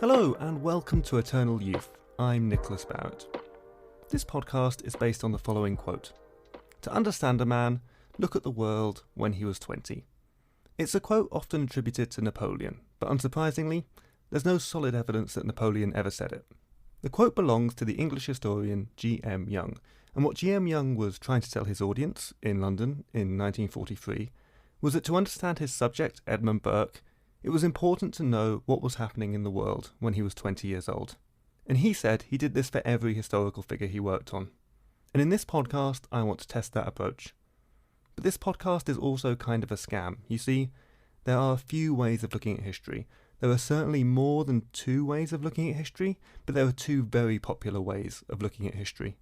Hello and welcome to Eternal Youth. I'm Nicholas Barrett. This podcast is based on the following quote. To understand a man, look at the world when he was 20. It's a quote often attributed to Napoleon, but unsurprisingly, there's no solid evidence that Napoleon ever said it. The quote belongs to the English historian G.M. Young, and what G.M. Young was trying to tell his audience in London in 1943 was that to understand his subject, Edmund Burke, it was important to know what was happening in the world when he was 20 years old. And he said he did this for every historical figure he worked on. And in this podcast, I want to test that approach. But this podcast is also kind of a scam. You see, there are a few ways of looking at history. There are certainly more than two ways of looking at history, but there are two very popular ways of looking at history.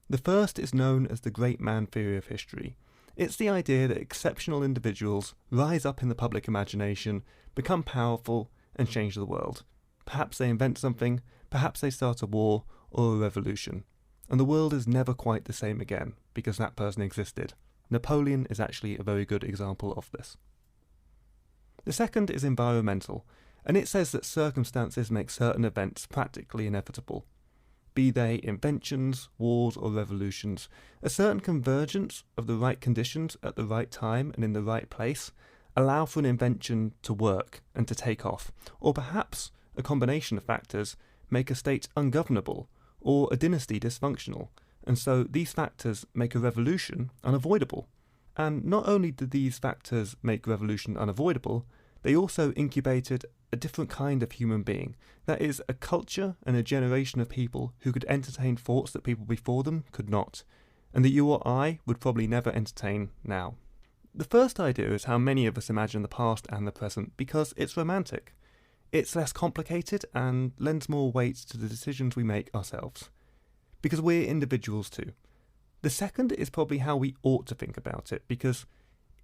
The first is known as the great man theory of history. It's the idea that exceptional individuals rise up in the public imagination, become powerful, and change the world. Perhaps they invent something, perhaps they start a war or a revolution. And the world is never quite the same again, because that person existed. Napoleon is actually a very good example of this. The second is environmental, and it says that circumstances make certain events practically inevitable. Be they inventions, wars or revolutions, a certain convergence of the right conditions at the right time and in the right place allow for an invention to work and to take off, or perhaps a combination of factors make a state ungovernable or a dynasty dysfunctional, and so these factors make a revolution unavoidable. And not only did these factors make revolution unavoidable, they also incubated a different kind of human being, that is, a culture and a generation of people who could entertain thoughts that people before them could not, and that you or I would probably never entertain now. The first idea is how many of us imagine the past and the present because it's romantic. It's less complicated and lends more weight to the decisions we make ourselves, because we're individuals too. The second is probably how we ought to think about it, because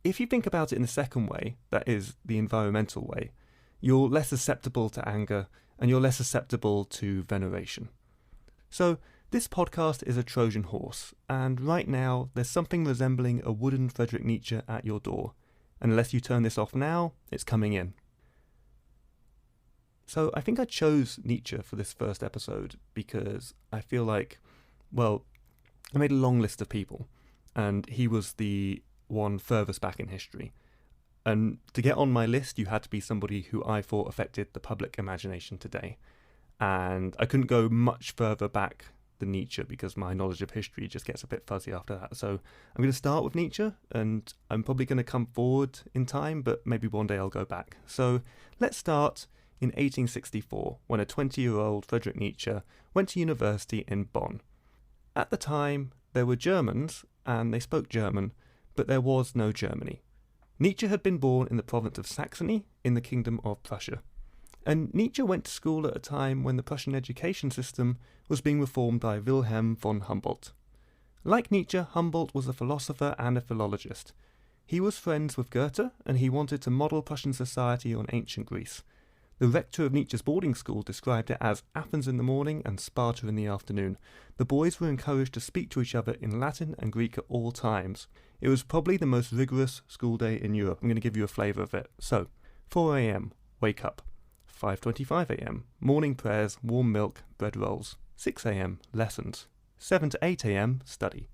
if you think about it in the second way, that is, the environmental way, you're less susceptible to anger and you're less susceptible to veneration. So this podcast is a Trojan horse, and right now there's something resembling a wooden Friedrich Nietzsche at your door, and unless you turn this off now, it's coming in. So I think I chose Nietzsche for this first episode because I feel like, well, I made a long list of people, and he was the one furthest back in history. And to get on my list, you had to be somebody who I thought affected the public imagination today. And I couldn't go much further back than Nietzsche because my knowledge of history just gets a bit fuzzy after that. So I'm going to start with Nietzsche, and I'm probably going to come forward in time, but maybe one day I'll go back. So let's start in 1864, when a 20-year-old Friedrich Nietzsche went to university in Bonn. At the time, there were Germans, and they spoke German, but there was no Germany. Nietzsche had been born in the province of Saxony in the Kingdom of Prussia. And Nietzsche went to school at a time when the Prussian education system was being reformed by Wilhelm von Humboldt. Like Nietzsche, Humboldt was a philosopher and a philologist. He was friends with Goethe, and he wanted to model Prussian society on ancient Greece. The rector of Nietzsche's boarding school described it as Athens in the morning and Sparta in the afternoon. The boys were encouraged to speak to each other in Latin and Greek at all times. It was probably the most rigorous school day in Europe. I'm going to give you a flavour of it. So, 4 a.m, wake up. 5:25 a.m, morning prayers, warm milk, bread rolls. 6 a.m, lessons. 7 to 8 a.m, study.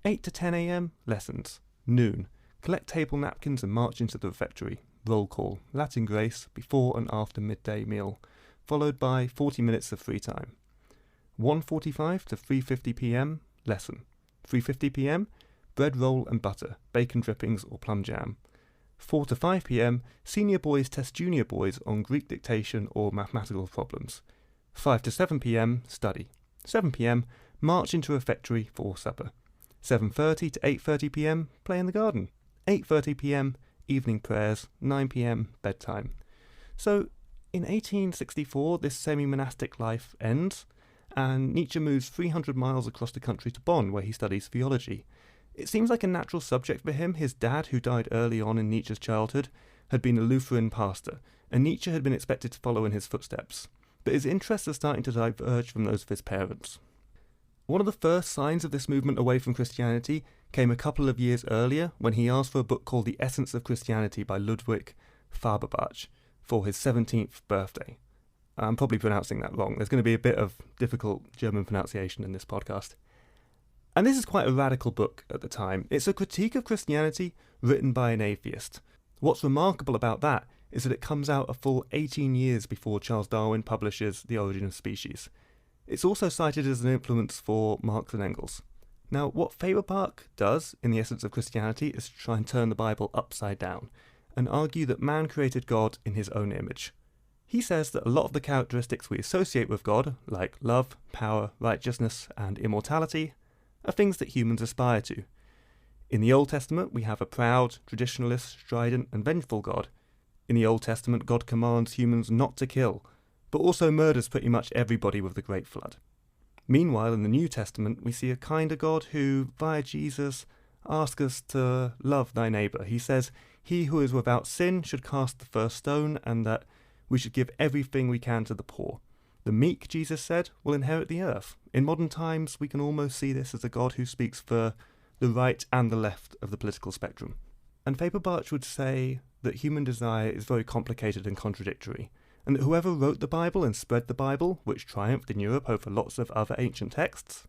8 to 10 a.m, lessons. Noon, collect table napkins and march into the refectory. Roll call, Latin grace, before and after midday meal, followed by 40 minutes of free time. 1:45 to 3:50 p.m, lesson. 3:50 p.m, bread roll and butter, bacon drippings or plum jam. 4 to 5 p.m, senior boys test junior boys on Greek dictation or mathematical problems. 5 to 7 p.m, study. 7 p.m, march into a refectory for supper. 7:30 to 8:30 p.m, play in the garden. 8:30 p.m, evening prayers. 9 p.m, bedtime. So, in 1864, this semi-monastic life ends, and Nietzsche moves 300 miles across the country to Bonn, where he studies theology. It seems like a natural subject for him. His dad, who died early on in Nietzsche's childhood, had been a Lutheran pastor, and Nietzsche had been expected to follow in his footsteps. But his interests are starting to diverge from those of his parents. One of the first signs of this movement away from Christianity came a couple of years earlier when he asked for a book called The Essence of Christianity by Ludwig Feuerbach for his 17th birthday. I'm probably pronouncing that wrong. There's going to be a bit of difficult German pronunciation in this podcast. And this is quite a radical book at the time. It's a critique of Christianity written by an atheist. What's remarkable about that is that it comes out a full 18 years before Charles Darwin publishes The Origin of Species. It's also cited as an influence for Marx and Engels. Now, what Feuerbach does in The Essence of Christianity is to try and turn the Bible upside down and argue that man created God in his own image. He says that a lot of the characteristics we associate with God, like love, power, righteousness, and immortality, are things that humans aspire to. In the Old Testament, we have a proud, traditionalist, strident, and vengeful God. In the Old Testament, God commands humans not to kill, but also murders pretty much everybody with the Great Flood. Meanwhile, in the New Testament, we see a kinder God who, via Jesus, asks us to love thy neighbour. He says, he who is without sin should cast the first stone, and that we should give everything we can to the poor. The meek, Jesus said, will inherit the earth. In modern times, we can almost see this as a God who speaks for the right and the left of the political spectrum. And Feuerbach would say that human desire is very complicated and contradictory, and that whoever wrote the Bible and spread the Bible, which triumphed in Europe over lots of other ancient texts,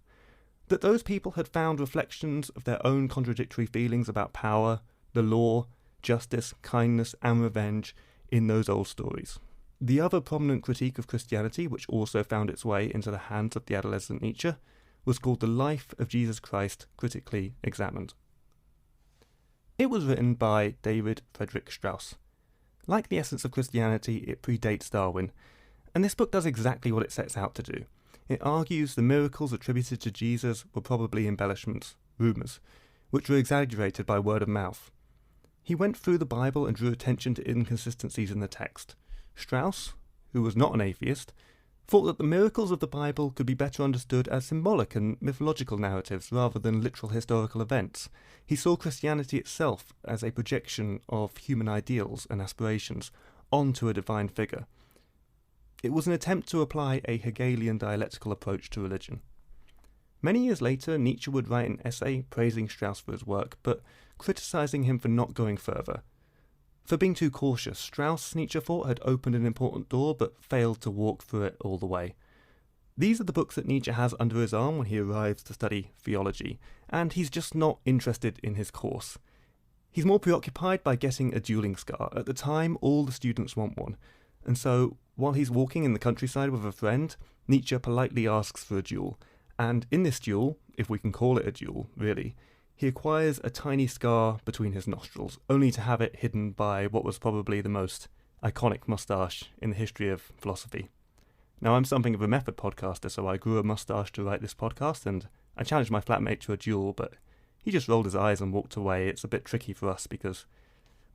that those people had found reflections of their own contradictory feelings about power, the law, justice, kindness, and revenge in those old stories. The other prominent critique of Christianity, which also found its way into the hands of the adolescent Nietzsche, was called The Life of Jesus Christ, Critically Examined. It was written by David Friedrich Strauss. Like The Essence of Christianity, it predates Darwin, and this book does exactly what it sets out to do. It argues the miracles attributed to Jesus were probably embellishments, rumours, which were exaggerated by word of mouth. He went through the Bible and drew attention to inconsistencies in the text. Strauss, who was not an atheist, thought that the miracles of the Bible could be better understood as symbolic and mythological narratives rather than literal historical events. He saw Christianity itself as a projection of human ideals and aspirations onto a divine figure. It was an attempt to apply a Hegelian dialectical approach to religion. Many years later, Nietzsche would write an essay praising Strauss for his work, but criticising him for not going further. For being too cautious, Strauss, Nietzsche thought, had opened an important door but failed to walk through it all the way. These are the books that Nietzsche has under his arm when he arrives to study theology, and he's just not interested in his course. He's more preoccupied by getting a dueling scar. At the time, all the students want one, and so, while he's walking in the countryside with a friend, Nietzsche politely asks for a duel, and in this duel, if we can call it a duel, really, he acquires a tiny scar between his nostrils, only to have it hidden by what was probably the most iconic moustache in the history of philosophy. Now, I'm something of a method podcaster, so I grew a moustache to write this podcast, and I challenged my flatmate to a duel, but he just rolled his eyes and walked away. It's a bit tricky for us because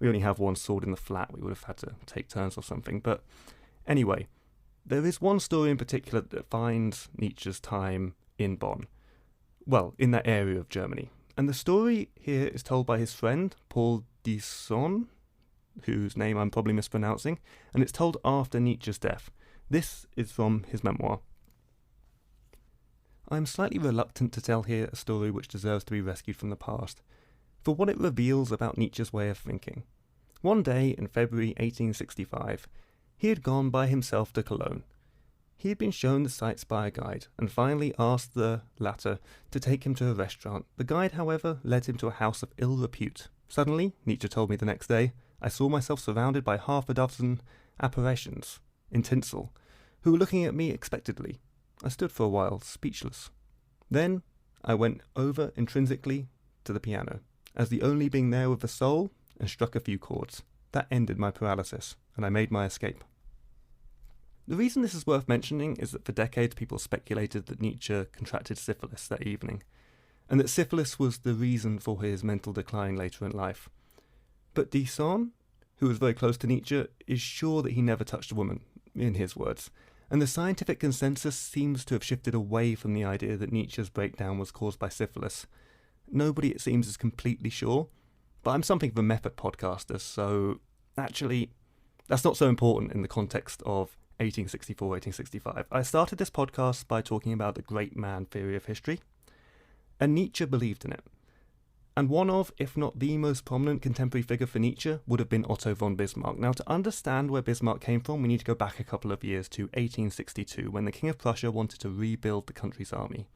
we only have one sword in the flat. We would have had to take turns or something. But anyway, there is one story in particular that defines Nietzsche's time in Bonn. Well, in that area of Germany. And the story here is told by his friend, Paul Disson, whose name I'm probably mispronouncing, and it's told after Nietzsche's death. This is from his memoir. I am slightly reluctant to tell here a story which deserves to be rescued from the past, for what it reveals about Nietzsche's way of thinking. One day in February 1865, he had gone by himself to Cologne. He had been shown the sights by a guide, and finally asked the latter to take him to a restaurant. The guide, however, led him to a house of ill repute. Suddenly, Nietzsche told me the next day, I saw myself surrounded by half a dozen apparitions, in tinsel, who were looking at me expectantly. I stood for a while, speechless. Then I went over intrinsically to the piano, as the only being there with a soul, and struck a few chords. That ended my paralysis, and I made my escape. The reason this is worth mentioning is that for decades people speculated that Nietzsche contracted syphilis that evening, and that syphilis was the reason for his mental decline later in life. But Disson, who was very close to Nietzsche, is sure that he never touched a woman, in his words, and the scientific consensus seems to have shifted away from the idea that Nietzsche's breakdown was caused by syphilis. Nobody, it seems, is completely sure, but I'm something of a method podcaster, so actually, that's not so important in the context of 1864, 1865. I started this podcast by talking about the great man theory of history, and Nietzsche believed in it. And one of, if not the most prominent contemporary figure for Nietzsche would have been Otto von Bismarck. Now, to understand where Bismarck came from, we need to go back a couple of years to 1862, when the King of Prussia wanted to rebuild the country's army.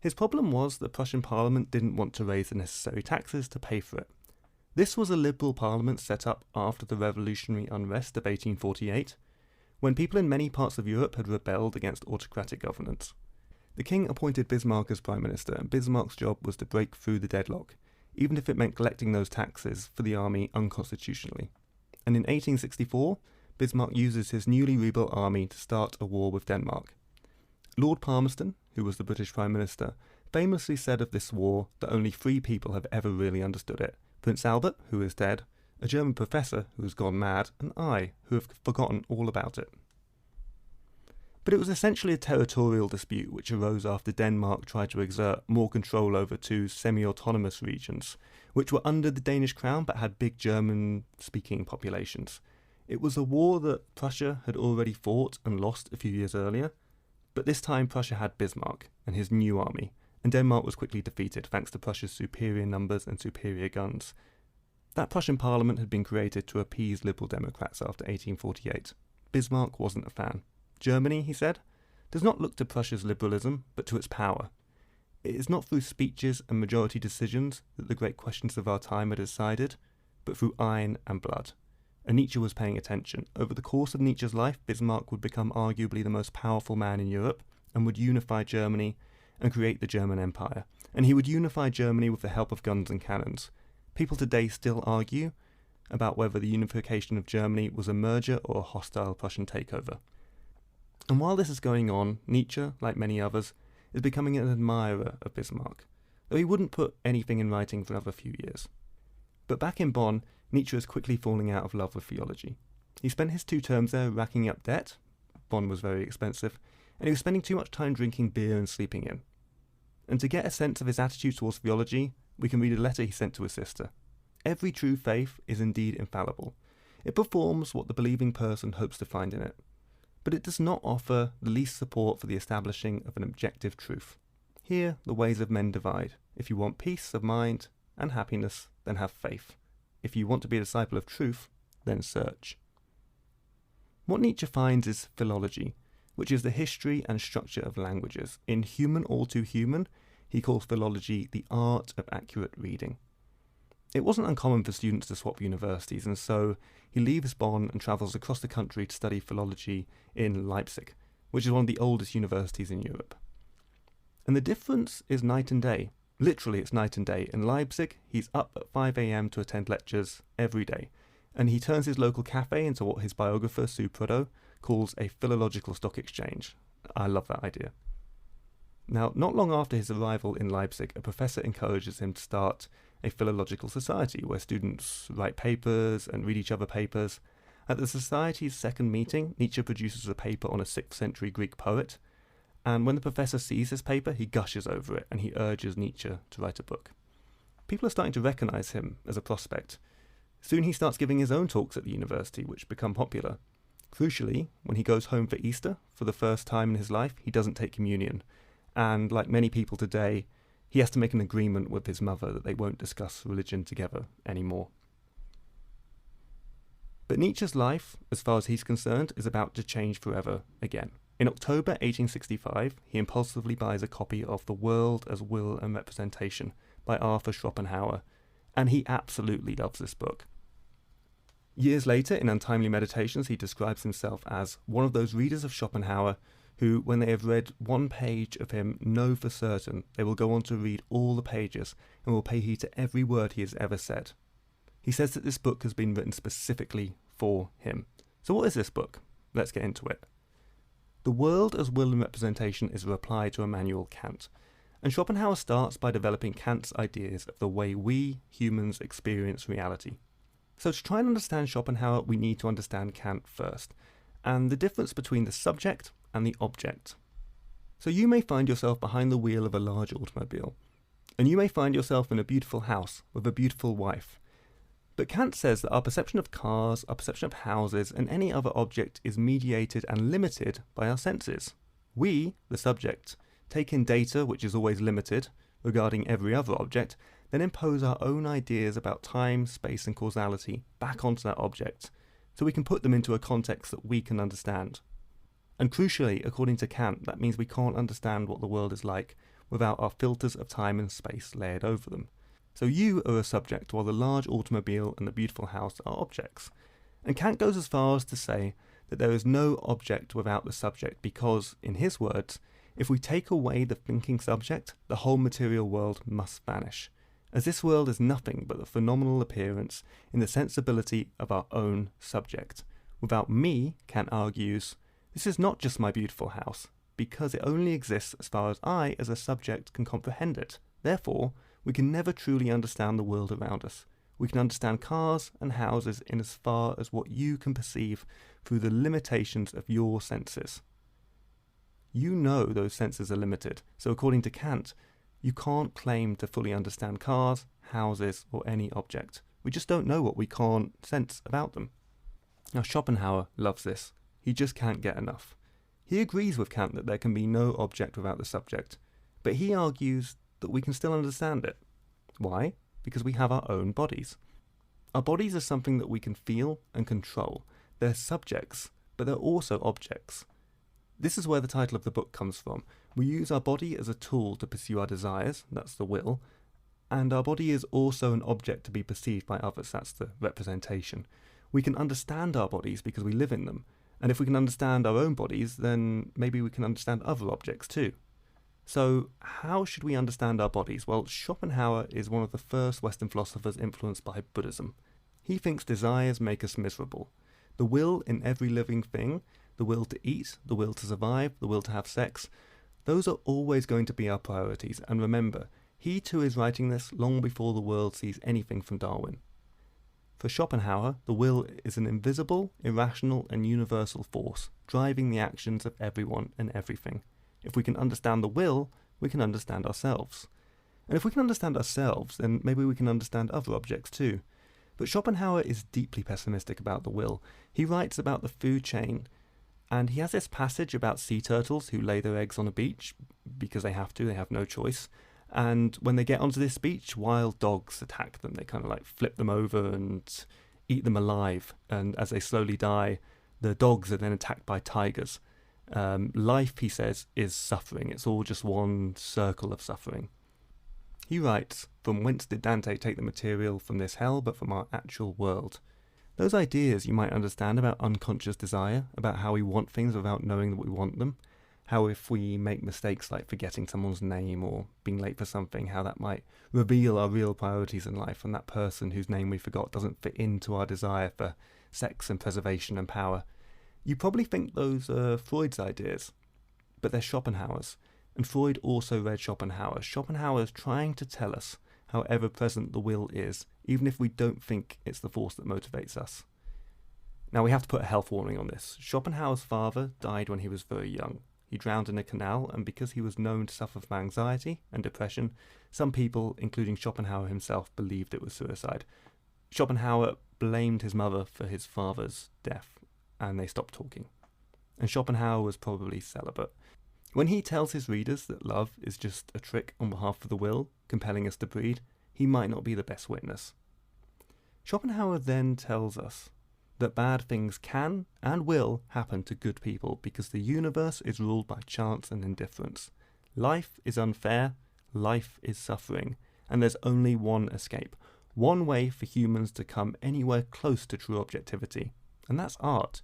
His problem was that Prussian Parliament didn't want to raise the necessary taxes to pay for it. This was a liberal parliament set up after the revolutionary unrest of 1848, when people in many parts of Europe had rebelled against autocratic governance. The king appointed Bismarck as prime minister, and Bismarck's job was to break through the deadlock, even if it meant collecting those taxes for the army unconstitutionally. And in 1864, Bismarck uses his newly rebuilt army to start a war with Denmark. Lord Palmerston, who was the British prime minister, famously said of this war that only 3 people have ever really understood it: Prince Albert, who is dead, a German professor who has gone mad, and I, who have forgotten all about it. But it was essentially a territorial dispute which arose after Denmark tried to exert more control over 2 semi-autonomous regions, which were under the Danish crown but had big German-speaking populations. It was a war that Prussia had already fought and lost a few years earlier, but this time Prussia had Bismarck and his new army, and Denmark was quickly defeated thanks to Prussia's superior numbers and superior guns. That Prussian parliament had been created to appease Liberal Democrats after 1848. Bismarck wasn't a fan. Germany, he said, does not look to Prussia's liberalism, but to its power. It is not through speeches and majority decisions that the great questions of our time are decided, but through iron and blood. And Nietzsche was paying attention. Over the course of Nietzsche's life, Bismarck would become arguably the most powerful man in Europe, and would unify Germany and create the German Empire. And he would unify Germany with the help of guns and cannons. People today still argue about whether the unification of Germany was a merger or a hostile Prussian takeover. And while this is going on, Nietzsche, like many others, is becoming an admirer of Bismarck, though he wouldn't put anything in writing for another few years. But back in Bonn, Nietzsche is quickly falling out of love with theology. He spent his 2 terms there racking up debt. Bonn was very expensive, and he was spending too much time drinking beer and sleeping in. And to get a sense of his attitude towards theology, we can read a letter he sent to his sister. Every true faith is indeed infallible. It performs what the believing person hopes to find in it, but it does not offer the least support for the establishing of an objective truth. Here the ways of men divide. If you want peace of mind and happiness, then have faith. If you want to be a disciple of truth, then search. What Nietzsche finds is philology, which is the history and structure of languages. In Human All Too Human, he calls philology the art of accurate reading. It wasn't uncommon for students to swap universities, and so he leaves Bonn and travels across the country to study philology in Leipzig, which is one of the oldest universities in Europe. And the difference is night and day. Literally, it's night and day. In Leipzig, he's up at 5 a.m. to attend lectures every day, and he turns his local cafe into what his biographer, Sue Prudhoe, calls a philological stock exchange. I love that idea. Now, not long after his arrival in Leipzig, a professor encourages him to start a philological society where students write papers and read each other papers. At the society's second meeting, Nietzsche produces a paper on a 6th century Greek poet, and when the professor sees this paper, he gushes over it and he urges Nietzsche to write a book. People are starting to recognise him as a prospect. Soon he starts giving his own talks at the university, which become popular. Crucially, when he goes home for Easter, for the first time in his life, he doesn't take communion. And like many people today, he has to make an agreement with his mother that they won't discuss religion together anymore. But Nietzsche's life, as far as he's concerned, is about to change forever again. In October 1865, he impulsively buys a copy of The World as Will and Representation by Arthur Schopenhauer, and he absolutely loves this book. Years later, in Untimely Meditations, he describes himself as one of those readers of Schopenhauer who, when they have read one page of him, know for certain they will go on to read all the pages and will pay heed to every word he has ever said. He says that this book has been written specifically for him. So what is this book? Let's get into it. The World as Will and Representation is a reply to Immanuel Kant, and Schopenhauer starts by developing Kant's ideas of the way we humans experience reality. So to try and understand Schopenhauer, we need to understand Kant first, and the difference between the subject and the object. So you may find yourself behind the wheel of a large automobile, and you may find yourself in a beautiful house with a beautiful wife. But Kant says that our perception of cars, our perception of houses, and any other object is mediated and limited by our senses. We, the subject, take in data which is always limited regarding every other object, then impose our own ideas about time, space and causality back onto that object, so we can put them into a context that we can understand. And crucially, according to Kant, that means we can't understand what the world is like without our filters of time and space layered over them. So you are a subject, while the large automobile and the beautiful house are objects. And Kant goes as far as to say that there is no object without the subject because, in his words, if we take away the thinking subject, the whole material world must vanish, as this world is nothing but the phenomenal appearance in the sensibility of our own subject. Without me, Kant argues, this is not just my beautiful house, because it only exists as far as I, as a subject, can comprehend it. Therefore, we can never truly understand the world around us. We can understand cars and houses in as far as what you can perceive through the limitations of your senses. You know those senses are limited, so according to Kant, you can't claim to fully understand cars, houses, or any object. We just don't know what we can't sense about them. Now Schopenhauer loves this. He just can't get enough. He agrees with Kant that there can be no object without the subject, but he argues that we can still understand it. Why? Because we have our own bodies. Our bodies are something that we can feel and control. They're subjects, but they're also objects. This is where the title of the book comes from. We use our body as a tool to pursue our desires, that's the will, and our body is also an object to be perceived by others, that's the representation. We can understand our bodies because we live in them, and if we can understand our own bodies, then maybe we can understand other objects too. So, how should we understand our bodies? Well, Schopenhauer is one of the first Western philosophers influenced by Buddhism. He thinks desires make us miserable. The will in every living thing, the will to eat, the will to survive, the will to have sex, those are always going to be our priorities. And remember, he too is writing this long before the world sees anything from Darwin. For Schopenhauer, the will is an invisible, irrational and universal force, driving the actions of everyone and everything. If we can understand the will, we can understand ourselves. And if we can understand ourselves, then maybe we can understand other objects too. But Schopenhauer is deeply pessimistic about the will. He writes about the food chain, and he has this passage about sea turtles who lay their eggs on a beach, because they have no choice. And when they get onto this beach, wild dogs attack them. They kind of like flip them over and eat them alive. And as they slowly die, the dogs are then attacked by tigers. Life, he says, is suffering. It's all just one circle of suffering. He writes, from whence did Dante take the material from this hell but from our actual world? Those ideas you might understand about unconscious desire, about how we want things without knowing that we want them, how if we make mistakes like forgetting someone's name or being late for something, how that might reveal our real priorities in life, and that person whose name we forgot doesn't fit into our desire for sex and preservation and power. You probably think those are Freud's ideas, but they're Schopenhauer's. And Freud also read Schopenhauer. Schopenhauer is trying to tell us how ever-present the will is, even if we don't think it's the force that motivates us. Now we have to put a health warning on this. Schopenhauer's father died when he was very young. He drowned in a canal, and because he was known to suffer from anxiety and depression, some people, including Schopenhauer himself, believed it was suicide. Schopenhauer blamed his mother for his father's death, and they stopped talking. And Schopenhauer was probably celibate. When he tells his readers that love is just a trick on behalf of the will, compelling us to breed, he might not be the best witness. Schopenhauer then tells us that bad things can and will happen to good people because the universe is ruled by chance and indifference. Life is unfair, life is suffering, and there's only one escape, one way for humans to come anywhere close to true objectivity, and that's art.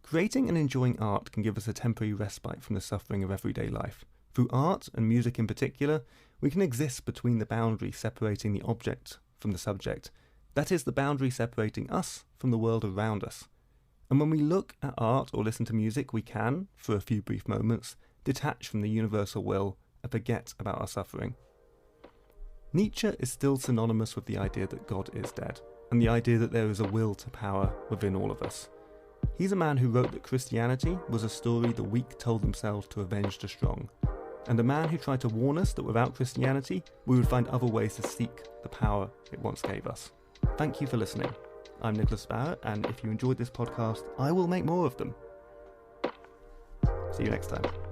Creating and enjoying art can give us a temporary respite from the suffering of everyday life. Through art, and music in particular, we can exist between the boundary separating the object from the subject. That is, the boundary separating us from the world around us. And when we look at art or listen to music, we can, for a few brief moments, detach from the universal will and forget about our suffering. Nietzsche is still synonymous with the idea that God is dead, and the idea that there is a will to power within all of us. He's a man who wrote that Christianity was a story the weak told themselves to avenge the strong, and a man who tried to warn us that without Christianity, we would find other ways to seek the power it once gave us. Thank you for listening. I'm Nicholas Barrett, and if you enjoyed this podcast, I will make more of them. See you next time.